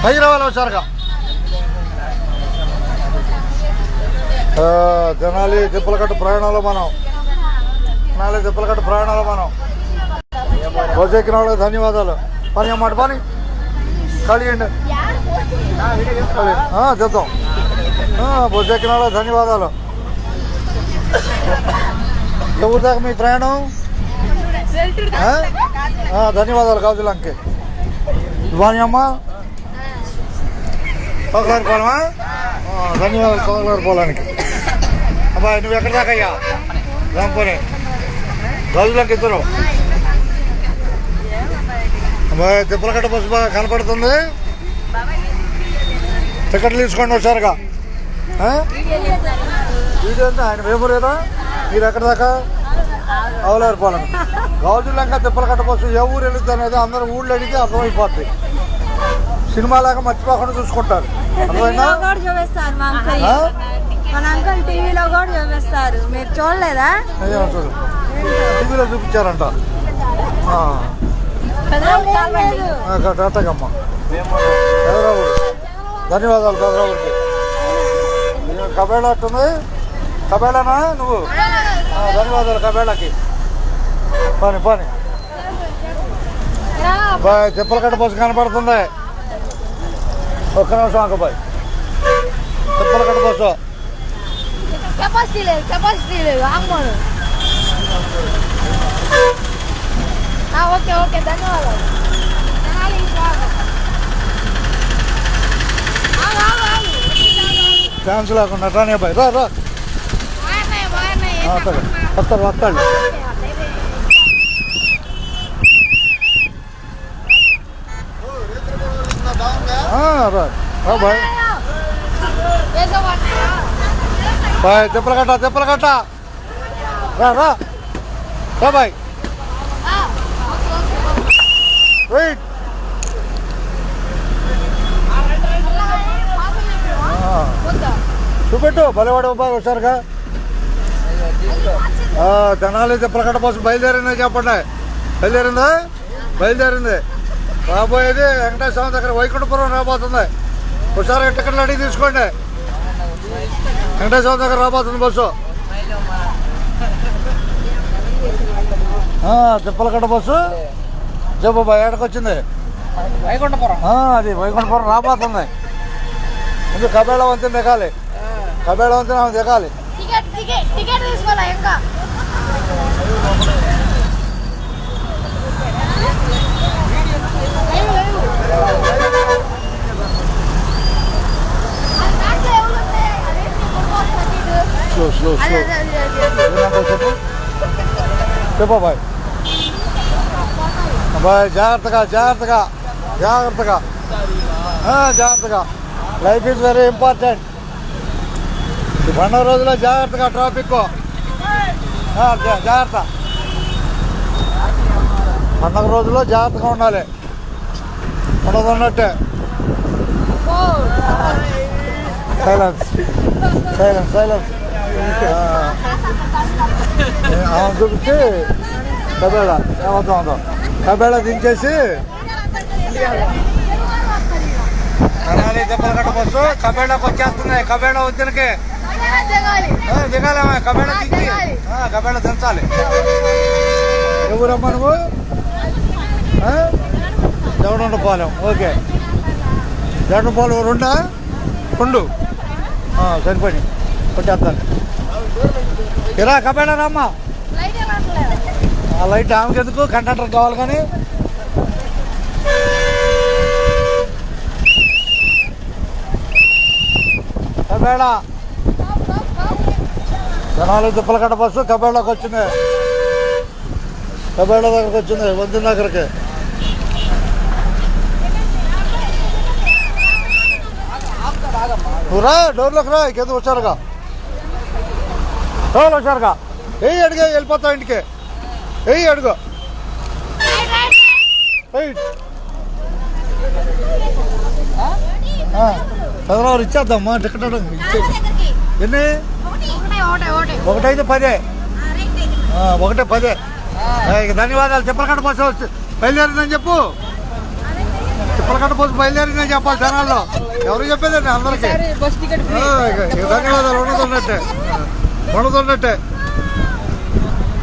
పైకి రావాలి వచ్చారుగా. తెనాలి తిప్పలకట్టు ప్రయాణంలో మనం బస్సు ఎక్కిన వాళ్ళకి ధన్యవాదాలు. పని అన్నమాట పని కలిగండి చేద్దాం. బస్సు ఎక్కిన వాళ్ళకి ధన్యవాదాలు. ఎవరి దాకా మీ ప్రయాణం? ధన్యవాదాలు గాజులంకి. ఇవ్వాలి అమ్మ కోకలారు పోలమా? ధన్యవాదాలు కోకలారు పోలానికి. అబ్బాయి నువ్వు ఎక్కడి దాకా అయ్యా? రాంపోనే గాజులంకి ఇద్దరు. అబ్బాయి తిప్పలకట్ట బస్సు బాగా కనపడుతుంది. టికెట్లు తీసుకోండి వచ్చారుగా. వీడియో ఆయన వేమరేదా? మీరు ఎక్కడి దాకా? అవలేరు పోలని. గాజులంక తిప్పలకట్ట బస్సు ఏ ఊరు వెళ్ళిద్ది అనేది అందరూ ఊళ్ళో అడిగితే అర్థమైపోద్ది. సినిమా లాగా మర్చిపోకుండా చూసుకుంటారు. అర్థమైనా? టీవీలో కూడా చూపిస్తారు, మీరు చూడలేదా? చూడు టీవీలో చూపించారంట. టాటాకమ్మ హైదరాబాద్. ధన్యవాదాలు హైదరాబాద్కి. కబేళ అట్టుంది. కబేళనా నువ్వు? ధన్యవాదాలు కబేళకి. పని బాయ్. తిప్పలకట్ట బస్సు కనపడుతుంది. ఒక్క నిమిషం అక్కబాయ్. తిప్పలకట్ట బస్సు కెపాసిటీ లేదు. ఓకే ధన్యవాదాలు. ఛాన్స్ లేకుండా రానే బాయ్. రా వస్తాడు. Bye bye. తిప్పలకట్ట రా బాయ్. వెయిట్. చూపెట్టు బలివాడు బాయ్ వచ్చారుగా. తెనాలి తిప్పలకట్ట బస్సు బయలుదేరిందా చెప్పండి. బయలుదేరింది. రాబోయేది వెంకటేశ్వర స్వామి దగ్గర వైకుంఠపురం రాబోతుంది. ఒకసారి టికెట్లు అడిగి తీసుకోండి. వెంకటేశ్వర స్వామి దగ్గర రాబోతుంది బస్సు. తిప్పలకట్ట బస్సు చెప్పు బాయ్. ఎక్కడికి వచ్చింది? అది వైకుంఠపురం రాబోతుంది. ఎందుకు కబేళ వంతెన దిగాలి. దిగాలి. స్లో చెప్పు బాయ్. జాగ్రత్తగా లైఫ్ ఈజ్ వెరీ ఇంపార్టెంట్. ఈ పండుగ రోజుల్లో జాగ్రత్తగా ట్రాఫిక్ జాగ్రత్త. పండుగ రోజుల్లో జాగ్రత్తగా ఉండాలి. ఉండదున్నట్టే. సైలెన్స్ చూపించి కబేళ దించేసి తెనాలి తిప్పలకట్ట బస్సు కబేళకి వచ్చేస్తుంది. కబేళ వంతెనకి దిగాలేమా? కబేళ దించాలి. ఎవరమ్మా నువ్వు? జగనుండపాలెం. ఓకే జగనుండపాలెం రెండు సరిపోయి కొట్టేస్తాను. ఇరా కబేళ రామ్మా. ఆ లైట్ ఆమెకి ఎందుకు? కండక్టర్ కావాలి కానీ. కబేళ తెనాలి తిప్పలకట్ట బస్సు కబేళకి వచ్చింది. కబేళ దగ్గరకు వచ్చింది. వంతెన దగ్గరికి. నువ్వు రా డోర్లోకి రా. ఇంకెందుకు వచ్చారుగా? అడిగా వెళ్ళిపోతావు ఇంటికి. అడుగు చదరాలు ఇచ్చేద్దామ్మా. టికెట్ ఎన్ని? ఒకటైతే 10. ఒకటే 10. ధన్యవాదాలు. తిప్పలకట్ట బస్సు బయలుదేరిందని చెప్పు. తిప్పల కట్ట పోసి బయలుదేరిందని చెప్పాలి జనాల్లో. ఎవరు చెప్పేదండి అందరికీ. బస్ టికెట్ ధన్యవాదాలు. ఉన్నదన్నట్టే.